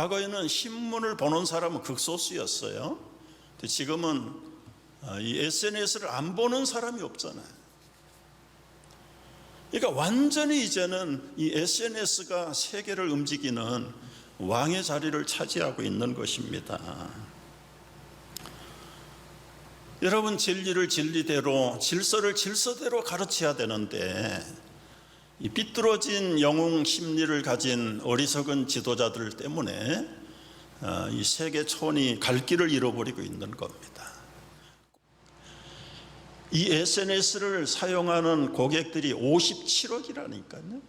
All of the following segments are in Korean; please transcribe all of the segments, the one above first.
과거에는 신문을 보는 사람은 극소수였어요. 근데 지금은 이 SNS를 안 보는 사람이 없잖아요. 그러니까 완전히 이제는 이 SNS가 세계를 움직이는 왕의 자리를 차지하고 있는 것입니다. 여러분, 진리를 진리대로, 질서를 질서대로 가르쳐야 되는데 이 삐뚤어진 영웅 심리를 가진 어리석은 지도자들 때문에 이 세계 촌이 갈 길을 잃어버리고 있는 겁니다. 이 SNS를 사용하는 고객들이 57억이라니까요.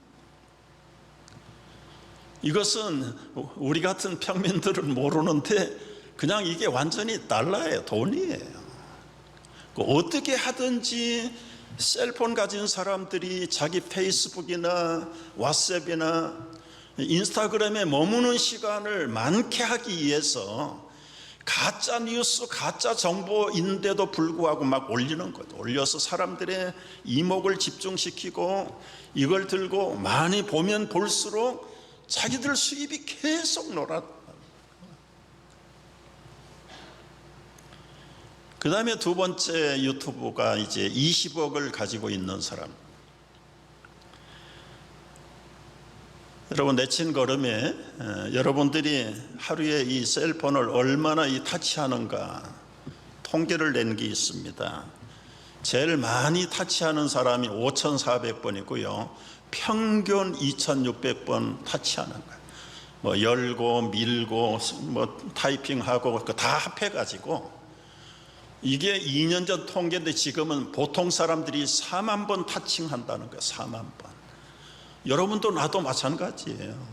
이것은 우리 같은 평민들은 모르는데 그냥 이게 완전히 달러예요, 돈이에요. 어떻게 하든지 셀폰 가진 사람들이 자기 페이스북이나 왓츠앱이나 인스타그램에 머무는 시간을 많게 하기 위해서 가짜 뉴스, 가짜 정보인데도 불구하고 막 올리는 거죠. 올려서 사람들의 이목을 집중시키고 이걸 들고 많이 보면 볼수록 자기들 수입이 계속 놀아. 그 다음에 두 번째 유튜브가 이제 20억을 가지고 있는 사람. 여러분, 내친 걸음에 여러분들이 하루에 이 셀폰을 얼마나 타치하는가 통계를 낸 게 있습니다. 제일 많이 타치하는 사람이 5,400번이고요. 평균 2,600번 타치하는 거예요. 뭐 열고 밀고 뭐 타이핑하고 다 합해가지고 이게 2년 전 통계인데 지금은 보통 사람들이 4만 번 타칭한다는 거예요. 4만 번. 여러분도 나도 마찬가지예요.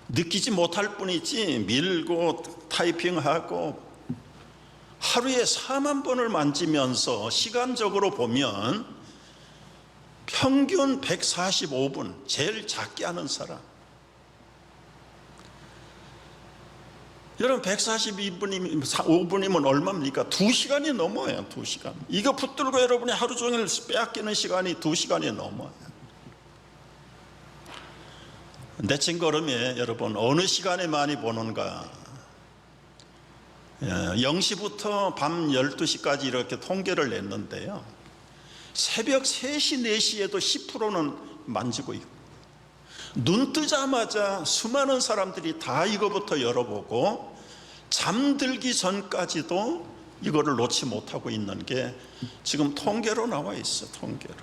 느끼지 못할 뿐이지 밀고 타이핑하고 하루에 4만 번을 만지면서 시간적으로 보면 평균 145분, 제일 작게 하는 사람. 여러분, 142분이면 5분이면 얼마입니까? 2시간이 넘어요. 2시간. 이거 붙들고 여러분이 하루 종일 빼앗기는 시간이 2시간이 넘어요. 내친 걸음에 여러분 어느 시간에 많이 보는가? 0시부터 밤 12시까지 이렇게 통계를 냈는데요. 새벽 3시, 4시에도 10%는 만지고 있고, 눈 뜨자마자 수많은 사람들이 다 이거부터 열어보고 잠들기 전까지도 이거를 놓지 못하고 있는 게 지금 통계로 나와 있어. 통계로.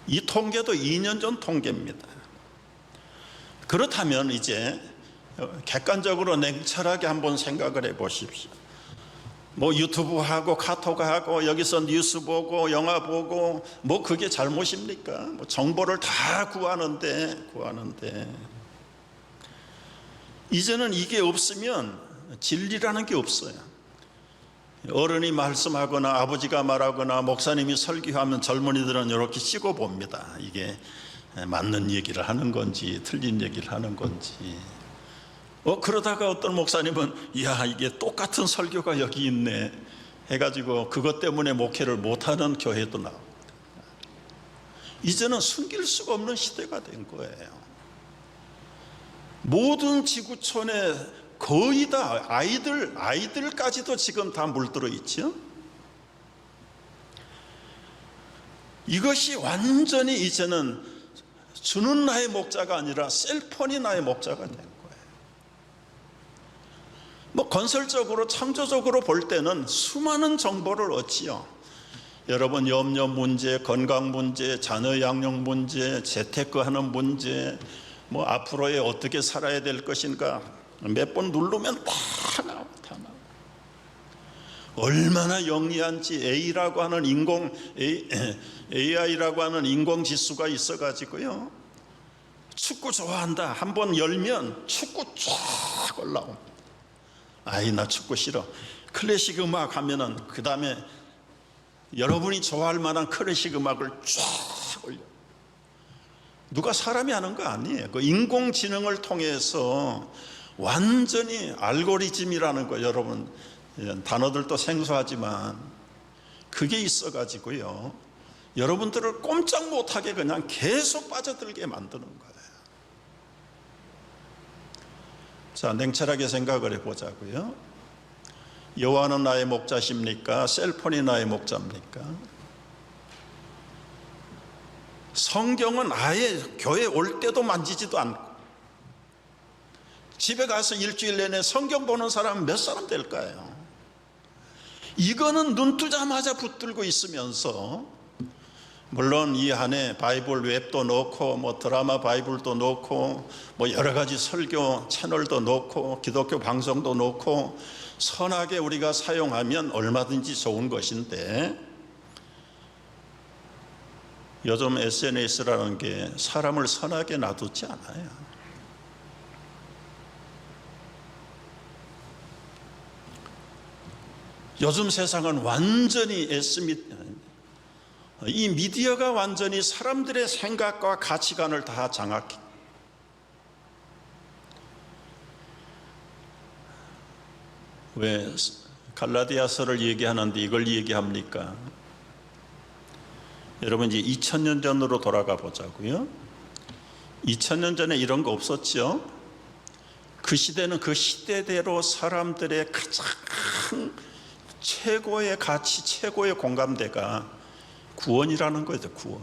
이 통계도 2년 전 통계입니다. 그렇다면 이제 객관적으로 냉철하게 한번 생각을 해 보십시오. 뭐 유튜브하고 카톡하고 여기서 뉴스 보고 영화 보고 뭐 그게 잘못입니까? 뭐 정보를 다 구하는데 이제는 이게 없으면 진리라는 게 없어요. 어른이 말씀하거나 아버지가 말하거나 목사님이 설교하면 젊은이들은 이렇게 찍어 봅니다. 이게 맞는 얘기를 하는 건지 틀린 얘기를 하는 건지. 그러다가 어떤 목사님은 이야, 이게 똑같은 설교가 여기 있네 해가지고 그것 때문에 목회를 못하는 교회도 나옵니다. 이제는 숨길 수가 없는 시대가 된 거예요. 모든 지구촌에 거의 다 아이들까지도 지금 다 물들어 있죠. 이것이 완전히 이제는 주는 나의 목자가 아니라 셀폰이 나의 목자가 된 거예요. 뭐 건설적으로 창조적으로 볼 때는 수많은 정보를 얻지요. 여러분, 염려 문제, 건강 문제, 자녀 양육 문제, 재테크하는 문제, 뭐 앞으로에 어떻게 살아야 될 것인가 몇 번 누르면 다 나와. 얼마나 영리한지 AI라고 하는 인공지수가 있어가지고요. 축구 좋아한다. 한번 열면 축구 쫙 올라옵니다. 아이, 나 축구 싫어. 클래식 음악 하면은 그 다음에 여러분이 좋아할 만한 클래식 음악을 쫙 올려. 누가 사람이 하는 거 아니에요. 그 인공지능을 통해서 완전히 알고리즘이라는 거, 여러분 단어들도 생소하지만 그게 있어가지고요, 여러분들을 꼼짝 못하게 그냥 계속 빠져들게 만드는 거예요. 자, 냉철하게 생각을 해보자고요. 여호와는 나의 목자십니까? 셀폰이 나의 목자입니까? 성경은 아예 교회 올 때도 만지지도 않고, 집에 가서 일주일 내내 성경 보는 사람은 몇 사람 될까요? 이거는 눈 뜨자마자 붙들고 있으면서, 물론 이 안에 바이블 웹도 넣고 뭐 드라마 바이블도 넣고 뭐 여러 가지 설교 채널도 넣고 기독교 방송도 넣고 선하게 우리가 사용하면 얼마든지 좋은 것인데, 요즘 SNS라는 게 사람을 선하게 놔두지 않아요. 요즘 세상은 완전히 이 미디어가 완전히 사람들의 생각과 가치관을 다 장악해. 왜 갈라디아서를 얘기하는데 이걸 얘기합니까? 여러분, 이제 2000년 전으로 돌아가 보자고요. 2000년 전에 이런 거 없었죠. 그 시대는 그 시대대로 사람들의 가장 최고의 가치, 최고의 공감대가 구원이라는 거죠. 구원.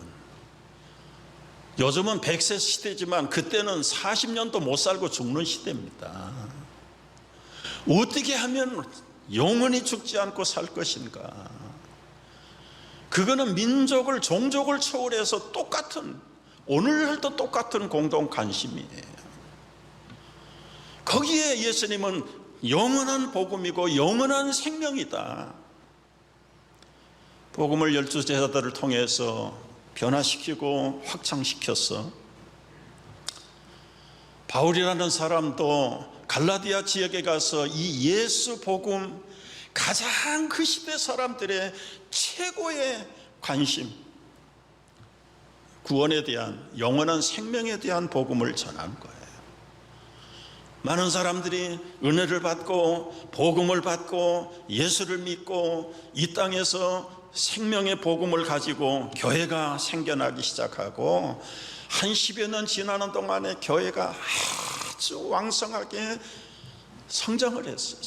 요즘은 100세 시대지만 그때는 40년도 못 살고 죽는 시대입니다. 어떻게 하면 영원히 죽지 않고 살 것인가? 그거는 민족을, 종족을 초월해서 똑같은, 오늘날도 똑같은 공동 관심이에요. 거기에 예수님은 영원한 복음이고 영원한 생명이다. 복음을 12제자들을 통해서 변화시키고 확장시켰어. 바울이라는 사람도 갈라디아 지역에 가서 이 예수 복음, 가장 그 시대 사람들의 최고의 관심, 구원에 대한, 영원한 생명에 대한 복음을 전한 거예요. 많은 사람들이 은혜를 받고 복음을 받고 예수를 믿고 이 땅에서 생명의 복음을 가지고 교회가 생겨나기 시작하고, 한 10여 년 지나는 동안에 교회가 아주 왕성하게 성장을 했어요.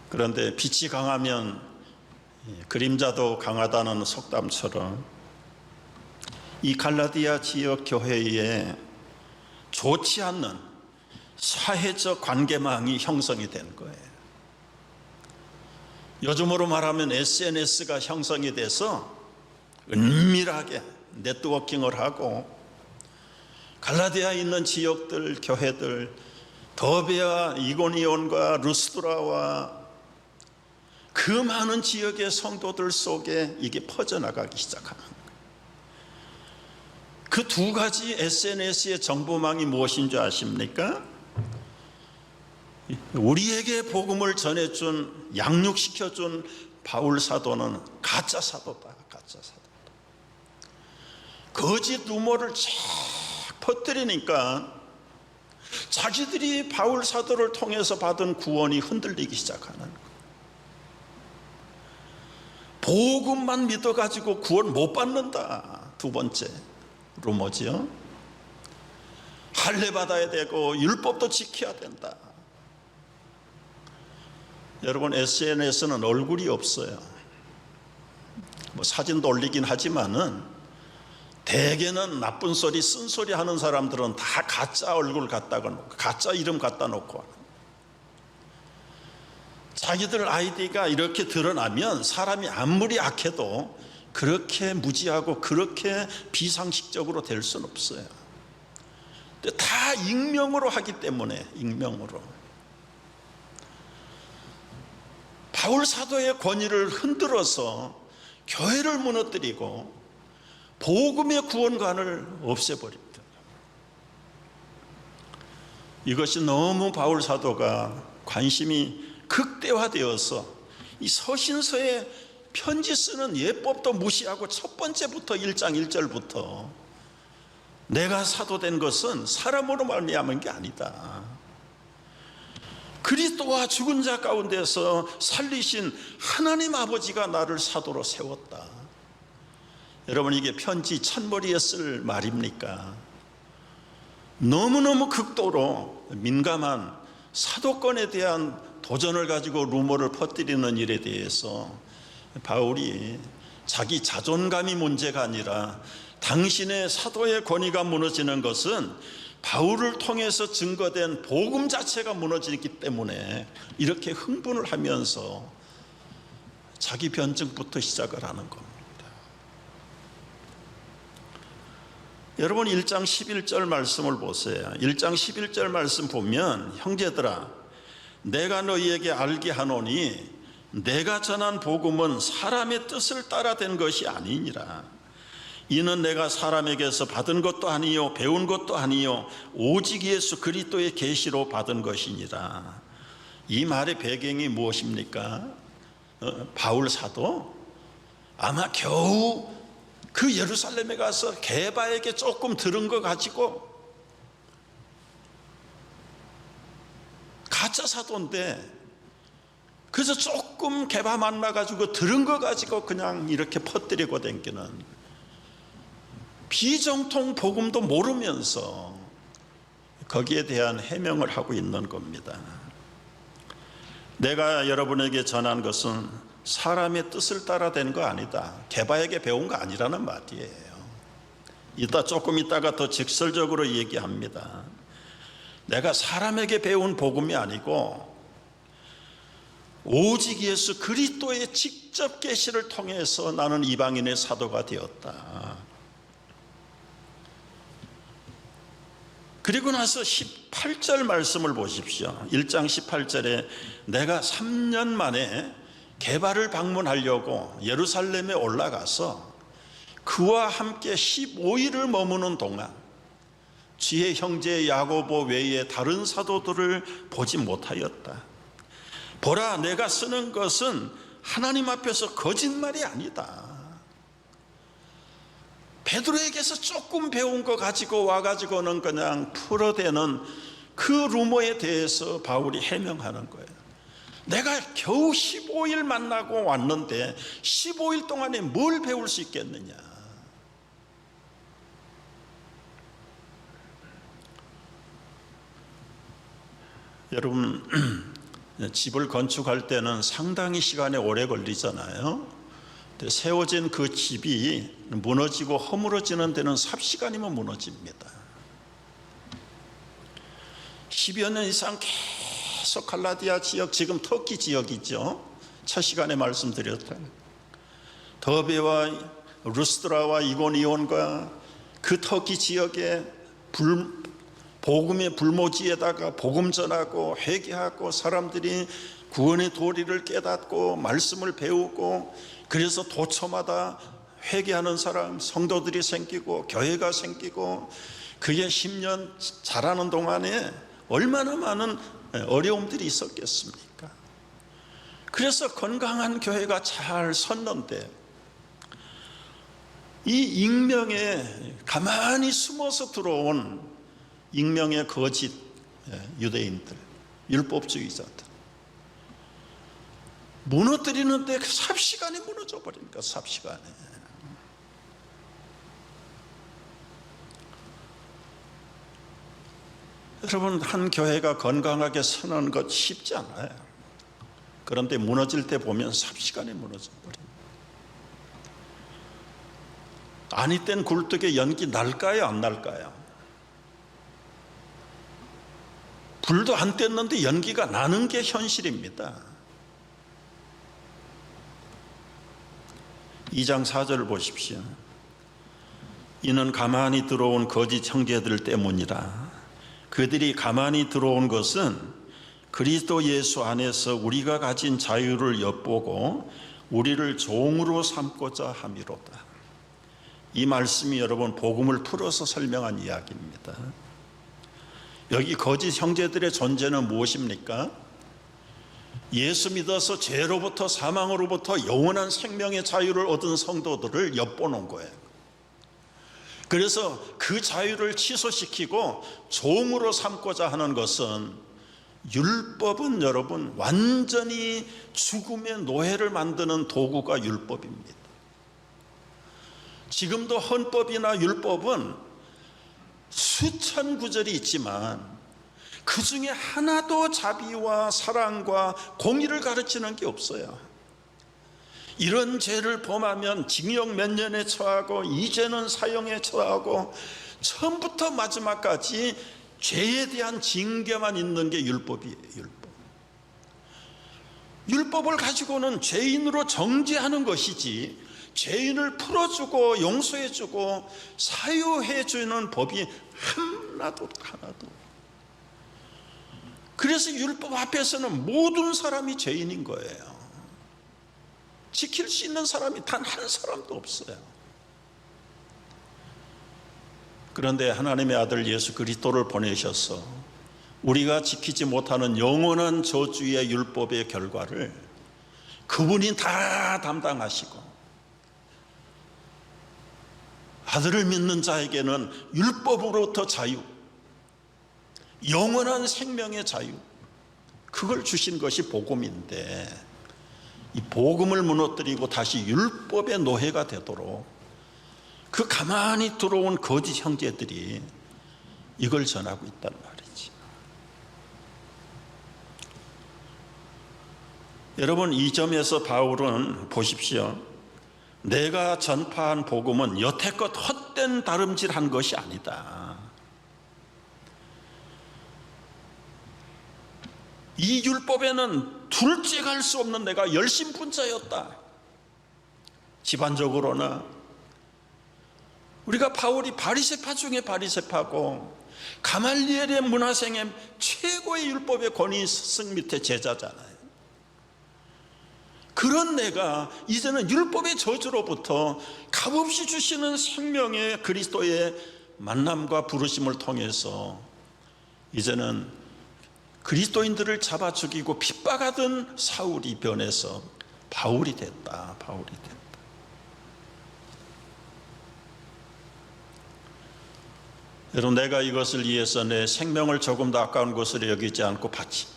그런데 빛이 강하면 그림자도 강하다는 속담처럼 이 갈라디아 지역 교회에 좋지 않는 사회적 관계망이 형성이 된 거예요. 요즘으로 말하면 SNS가 형성이 돼서 은밀하게 네트워킹을 하고, 갈라디아에 있는 지역들, 교회들, 더베와 이고니온과 루스드라와 그 많은 지역의 성도들 속에 이게 퍼져나가기 시작하는 거예요. 그 두 가지 SNS의 정보망이 무엇인 줄 아십니까? 우리에게 복음을 전해준, 양육시켜준 바울 사도는 가짜 사도다. 가짜 사도. 거짓 루머를 쫙 퍼뜨리니까 자기들이 바울 사도를 통해서 받은 구원이 흔들리기 시작하는 거예요. 복음만 믿어가지고 구원 못 받는다. 두 번째 루머지요. 할례 받아야 되고 율법도 지켜야 된다. 여러분, SNS는 얼굴이 없어요. 뭐 사진도 올리긴 하지만은 대개는 나쁜 소리, 쓴소리 하는 사람들은 다 가짜 얼굴 갖다가 놓고, 가짜 이름 갖다 놓고, 자기들 아이디가 이렇게 드러나면 사람이 아무리 악해도 그렇게 무지하고 그렇게 비상식적으로 될 수는 없어요. 다 익명으로 하기 때문에, 익명으로. 바울 사도의 권위를 흔들어서 교회를 무너뜨리고 복음의 구원관을 없애버립니다. 이것이 너무 바울 사도가 관심이 극대화되어서 이 서신서에 편지 쓰는 예법도 무시하고 첫 번째부터 1장 1절부터 내가 사도된 것은 사람으로 말미암은 게 아니다. 그리스도와 죽은 자 가운데서 살리신 하나님 아버지가 나를 사도로 세웠다. 여러분, 이게 편지 첫머리에 쓸 말입니까? 너무너무 극도로 민감한 사도권에 대한 도전을 가지고 루머를 퍼뜨리는 일에 대해서 바울이 자기 자존감이 문제가 아니라 당신의 사도의 권위가 무너지는 것은 바울을 통해서 증거된 복음 자체가 무너지기 때문에 이렇게 흥분을 하면서 자기 변증부터 시작을 하는 겁니다. 여러분 1장 11절 말씀을 보세요. 1장 11절 말씀 보면 형제들아 내가 너희에게 알게 하노니 내가 전한 복음은 사람의 뜻을 따라 된 것이 아니니라. 이는 내가 사람에게서 받은 것도 아니요 배운 것도 아니요 오직 예수 그리스도의 계시로 받은 것이니라. 이 말의 배경이 무엇입니까? 바울 사도 아마 겨우 그 예루살렘에 가서 게바에게 조금 들은 거 가지고, 가짜 사도인데 그래서 조금 게바 만나가지고 들은 거 가지고 그냥 이렇게 퍼뜨리고 댕기는 비정통 복음도 모르면서 거기에 대한 해명을 하고 있는 겁니다. 내가 여러분에게 전한 것은 사람의 뜻을 따라 된 거 아니다. 게바에게 배운 거 아니라는 말이에요. 조금 있다가 더 직설적으로 얘기합니다. 내가 사람에게 배운 복음이 아니고 오직 예수 그리스도의 직접 계시를 통해서 나는 이방인의 사도가 되었다. 그리고 나서 18절 말씀을 보십시오. 1장 18절에 내가 3년 만에 게바를 방문하려고 예루살렘에 올라가서 그와 함께 15일을 머무는 동안 지혜 형제 야고보 외에 다른 사도들을 보지 못하였다. 보라, 내가 쓰는 것은 하나님 앞에서 거짓말이 아니다. 베드로에게서 조금 배운 거 가지고 와가지고는 그냥 풀어대는 그 루머에 대해서 바울이 해명하는 거예요. 내가 겨우 15일 만나고 왔는데 15일 동안에 뭘 배울 수 있겠느냐. 여러분 집을 건축할 때는 상당히 시간이 오래 걸리잖아요. 세워진 그 집이 무너지고 허물어지는 데는 삽시간이면 무너집니다. 10여 년 이상 계속 갈라디아 지역, 지금 터키 지역이죠. 첫 시간에 말씀드렸다. 더베와 루스드라와 이고니온과 그 터키 지역에 복음의 불모지에다가 복음 전하고 회개하고 사람들이 구원의 도리를 깨닫고 말씀을 배우고, 그래서 도처마다 회개하는 사람, 성도들이 생기고 교회가 생기고, 그게 10년 자라는 동안에 얼마나 많은 어려움들이 있었겠습니까? 그래서 건강한 교회가 잘 섰는데 이 익명에 가만히 숨어서 들어온 익명의 거짓 유대인들, 율법주의자들 무너뜨리는데 삽시간에 무너져 버리니까, 삽시간에. 여러분, 한 교회가 건강하게 서는 것 쉽지 않아요. 그런데 무너질 때 보면 삽시간에 무너져 버립니다. 아니 땐 굴뚝에 연기 날까요, 안 날까요? 불도 안 뗐는데 연기가 나는 게 현실입니다. 2장 4절을 보십시오. 이는 가만히 들어온 거짓 형제들 때문이라. 그들이 가만히 들어온 것은 그리스도 예수 안에서 우리가 가진 자유를 엿보고 우리를 종으로 삼고자 함이로다. 이 말씀이 여러분 복음을 풀어서 설명한 이야기입니다. 여기 거짓 형제들의 존재는 무엇입니까? 예수 믿어서 죄로부터 사망으로부터 영원한 생명의 자유를 얻은 성도들을 엿보는 거예요. 그래서 그 자유를 취소시키고 종으로 삼고자 하는 것은, 율법은 여러분 완전히 죽음의 노예를 만드는 도구가 율법입니다. 지금도 헌법이나 율법은 수천 구절이 있지만 그 중에 하나도 자비와 사랑과 공의를 가르치는 게 없어요. 이런 죄를 범하면 징역 몇 년에 처하고 이제는 사형에 처하고 처음부터 마지막까지 죄에 대한 징계만 있는 게 율법이에요. 율법을 가지고는 죄인으로 정죄하는 것이지 죄인을 풀어주고 용서해주고 사유해주는 법이 하나도. 그래서 율법 앞에서는 모든 사람이 죄인인 거예요. 지킬 수 있는 사람이 단 한 사람도 없어요. 그런데 하나님의 아들 예수 그리스도를 보내셔서 우리가 지키지 못하는 영원한 저주의 율법의 결과를 그분이 다 담당하시고, 아들을 믿는 자에게는 율법으로부터 자유, 영원한 생명의 자유, 그걸 주신 것이 복음인데, 이 복음을 무너뜨리고 다시 율법의 노예가 되도록 그 가만히 들어온 거짓 형제들이 이걸 전하고 있단 말이지. 여러분, 이 점에서 바울은 보십시오. 내가 전파한 복음은 여태껏 헛된 다름질한 것이 아니다. 이 율법에는 둘째 갈 수 없는 내가 열심분자였다. 집안적으로나 우리가 바울이 바리새파 중에 바리새파고 가말리엘의 문화생의 최고의 율법의 권위 스승 밑에 제자잖아요. 그런 내가 이제는 율법의 저주로부터 값없이 주시는 생명의 그리스도의 만남과 부르심을 통해서 이제는 그리스도인들을 잡아 죽이고 핍박하던 사울이 변해서 바울이 됐다. 여러분, 내가 이것을 위해서 내 생명을 조금 더 아까운 것으로 여기지 않고 바치.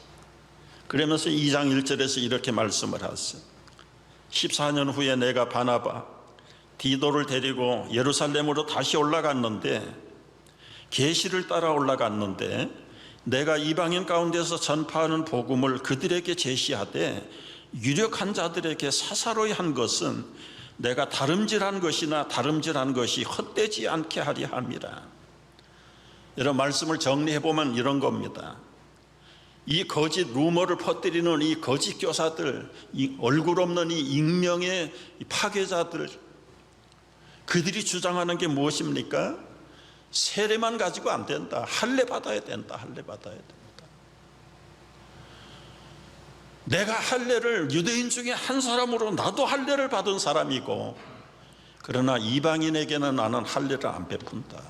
그러면서 2장 1절에서 이렇게 말씀을 하세요. 14년 후에 내가 바나바, 디도를 데리고 예루살렘으로 다시 올라갔는데, 계시를 따라 올라갔는데, 내가 이방인 가운데서 전파하는 복음을 그들에게 제시하되 유력한 자들에게 사사로이 한 것은 내가 다름질한 것이나 다름질한 것이 헛되지 않게 하려 함이라. 여러분, 말씀을 정리해보면 이런 겁니다. 이 거짓 루머를 퍼뜨리는 이 거짓 교사들, 이 얼굴 없는 이 익명의 파괴자들, 그들이 주장하는 게 무엇입니까? 세례만 가지고 안 된다. 할례 받아야 된다. 내가 할례를 유대인 중에 한 사람으로 나도 할례를 받은 사람이고, 그러나 이방인에게는 나는 할례를 안 베푼다.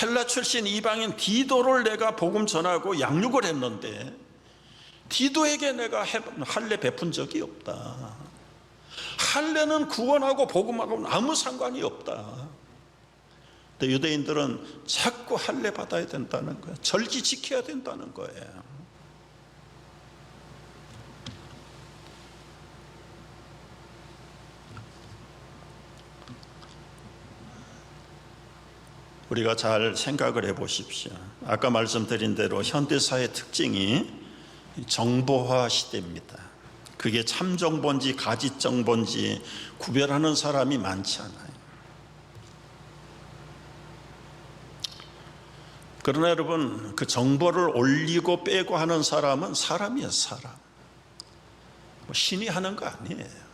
헬라 출신 이방인 디도를 내가 복음 전하고 양육을 했는데 디도에게 내가 할례 베푼 적이 없다. 할례는 구원하고 복음하고는 아무 상관이 없다. 근데 유대인들은 자꾸 할례 받아야 된다는 거예요. 절기 지켜야 된다는 거예요. 우리가 잘 생각을 해보십시오. 아까 말씀드린 대로 현대사의 특징이 정보화 시대입니다. 그게 참정보인지 가짓정보인지 구별하는 사람이 많지 않아요. 그러나 여러분, 그 정보를 올리고 빼고 하는 사람은 사람이에요. 사람. 신이 하는 거 아니에요.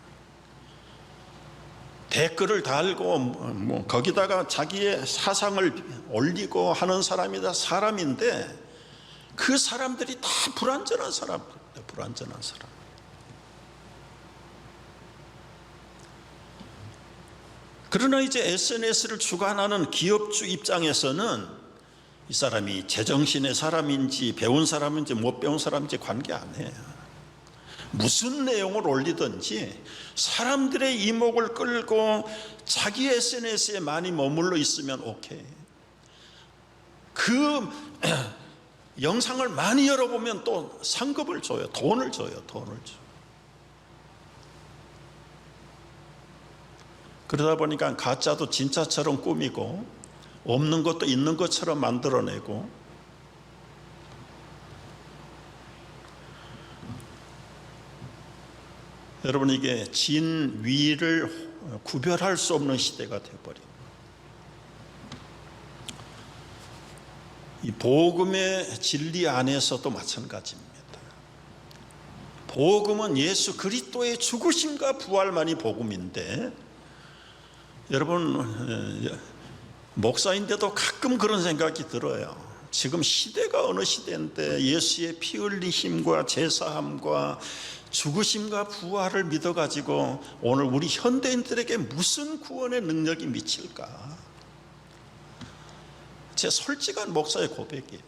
댓글을 달고 거기다가 자기의 사상을 올리고 하는 사람이다. 사람인데 그 사람들이 다 불완전한 사람들. 그러나 이제 SNS를 주관하는 기업주 입장에서는 이 사람이 제정신의 사람인지 배운 사람인지 못 배운 사람인지 관계 안 해요. 무슨 내용을 올리든지 사람들의 이목을 끌고 자기 SNS에 많이 머물러 있으면 오케이. 그 영상을 많이 열어보면 또 상급을 줘요. 돈을 줘요. 그러다 보니까 가짜도 진짜처럼 꾸미고 없는 것도 있는 것처럼 만들어내고, 여러분, 이게 진위를 구별할 수 없는 시대가 되어버립니다. 이 복음의 진리 안에서도 마찬가지입니다. 복음은 예수 그리스도의 죽으심과 부활만이 복음인데, 여러분, 목사인데도 가끔 그런 생각이 들어요. 지금 시대가 어느 시대인데 예수의 피 흘리심과 제사함과 죽으심과 부활을 믿어가지고 오늘 우리 현대인들에게 무슨 구원의 능력이 미칠까? 제 솔직한 목사의 고백이에요.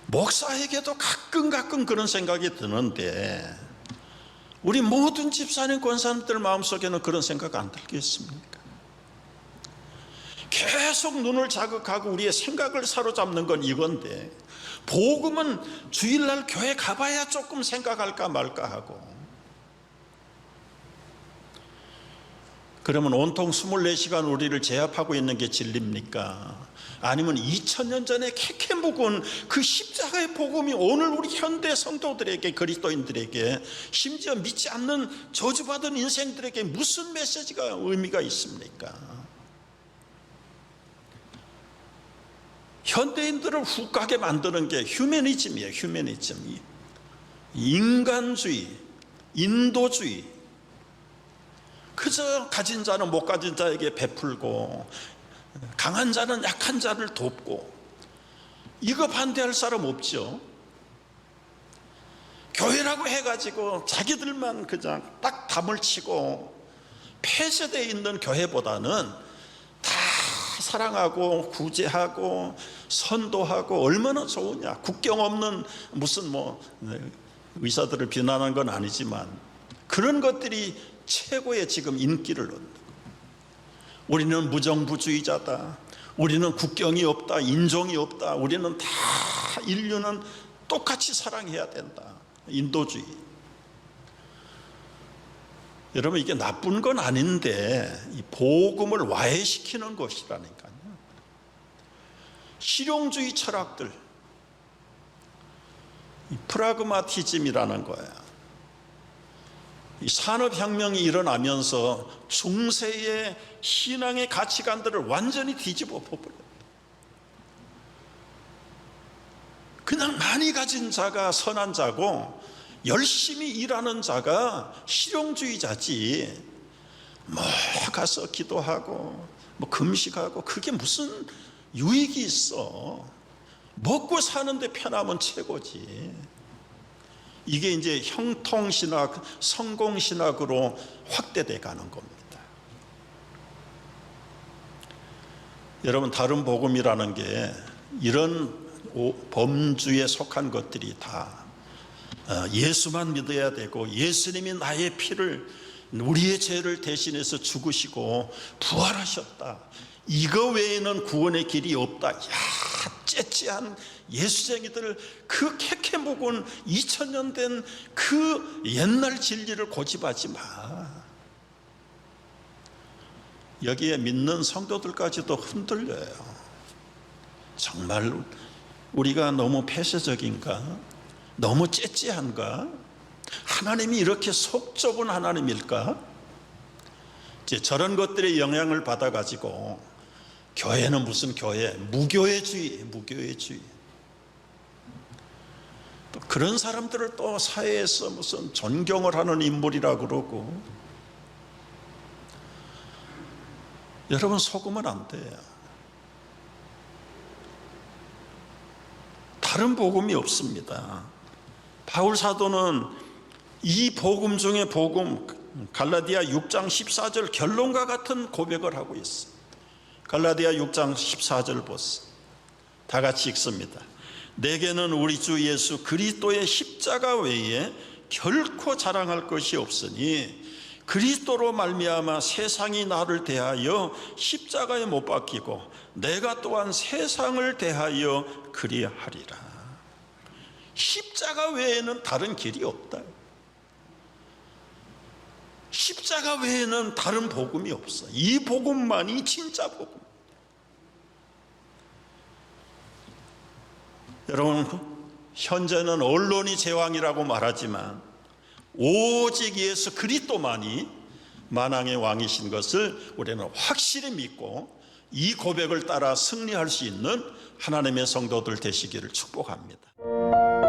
목사에게도 가끔 그런 생각이 드는데, 우리 모든 집사님 권사님들 마음속에는 그런 생각 안 들겠습니까? 계속 눈을 자극하고 우리의 생각을 사로잡는 건 이건데, 복음은 주일날 교회 가봐야 조금 생각할까 말까 하고, 그러면 온통 24시간 우리를 제압하고 있는 게 진리입니까? 아니면 2000년 전에 캐캐 묵은 그 십자가의 복음이 오늘 우리 현대 성도들에게, 그리스도인들에게, 심지어 믿지 않는 저주받은 인생들에게 무슨 메시지가 의미가 있습니까? 현대인들을 훅 가게 만드는 게 휴머니즘이에요. 휴머니즘. 인간주의, 인도주의. 그저 가진 자는 못 가진 자에게 베풀고, 강한 자는 약한 자를 돕고, 이거 반대할 사람 없죠. 교회라고 해가지고 자기들만 그냥 딱 담을 치고 폐쇄되어 있는 교회보다는 다 사랑하고 구제하고 선도하고 얼마나 좋으냐. 국경 없는 무슨 의사들을 비난한 건 아니지만 그런 것들이 최고의 지금 인기를 얻는. 우리는 무정부주의자다, 우리는 국경이 없다, 인종이 없다, 우리는 다 인류는 똑같이 사랑해야 된다, 인도주의. 여러분, 이게 나쁜 건 아닌데 이 복음을 와해시키는 것이라니까요. 실용주의 철학들, 이 프라그마티즘이라는 거야. 이 산업혁명이 일어나면서 중세의 신앙의 가치관들을 완전히 뒤집어 버려요. 그냥 많이 가진 자가 선한 자고 열심히 일하는 자가 실용주의자지, 가서 기도하고 금식하고 그게 무슨 유익이 있어. 먹고 사는데 편하면 최고지. 이게 이제 형통신학, 성공신학으로 확대돼 가는 겁니다. 여러분, 다른 복음이라는 게 이런 범주에 속한 것들이 다 예수만 믿어야 되고, 예수님이 나의 피를, 우리의 죄를 대신해서 죽으시고 부활하셨다, 이거 외에는 구원의 길이 없다. 야, 째째한 예수쟁이들, 그 캐캐 묵은 2000년 된 그 옛날 진리를 고집하지 마. 여기에 믿는 성도들까지도 흔들려요. 정말 우리가 너무 폐쇄적인가? 너무 째째한가? 하나님이 이렇게 속 좁은 하나님일까? 이제 저런 것들의 영향을 받아가지고 교회는 무슨 교회, 무교회주의. 또 그런 사람들을 또 사회에서 무슨 존경을 하는 인물이라고 그러고. 여러분, 속으면 안 돼요. 다른 복음이 없습니다. 바울 사도는 이 복음 중에 복음, 갈라디아 6장 14절 결론과 같은 고백을 하고 있어요. 갈라디아 6장 14절 보세요. 다 같이 읽습니다. 내게는 우리 주 예수 그리스도의 십자가 외에 결코 자랑할 것이 없으니 그리스도로 말미암아 세상이 나를 대하여 십자가에 못 박히고 내가 또한 세상을 대하여 그리하리라. 십자가 외에는 다른 길이 없다. 십자가 외에는 다른 복음이 없어. 이 복음만이 진짜 복음. 여러분, 현재는 언론이 제왕이라고 말하지만 오직 예수 그리스도만이 만왕의 왕이신 것을 우리는 확실히 믿고 이 고백을 따라 승리할 수 있는 하나님의 성도들 되시기를 축복합니다.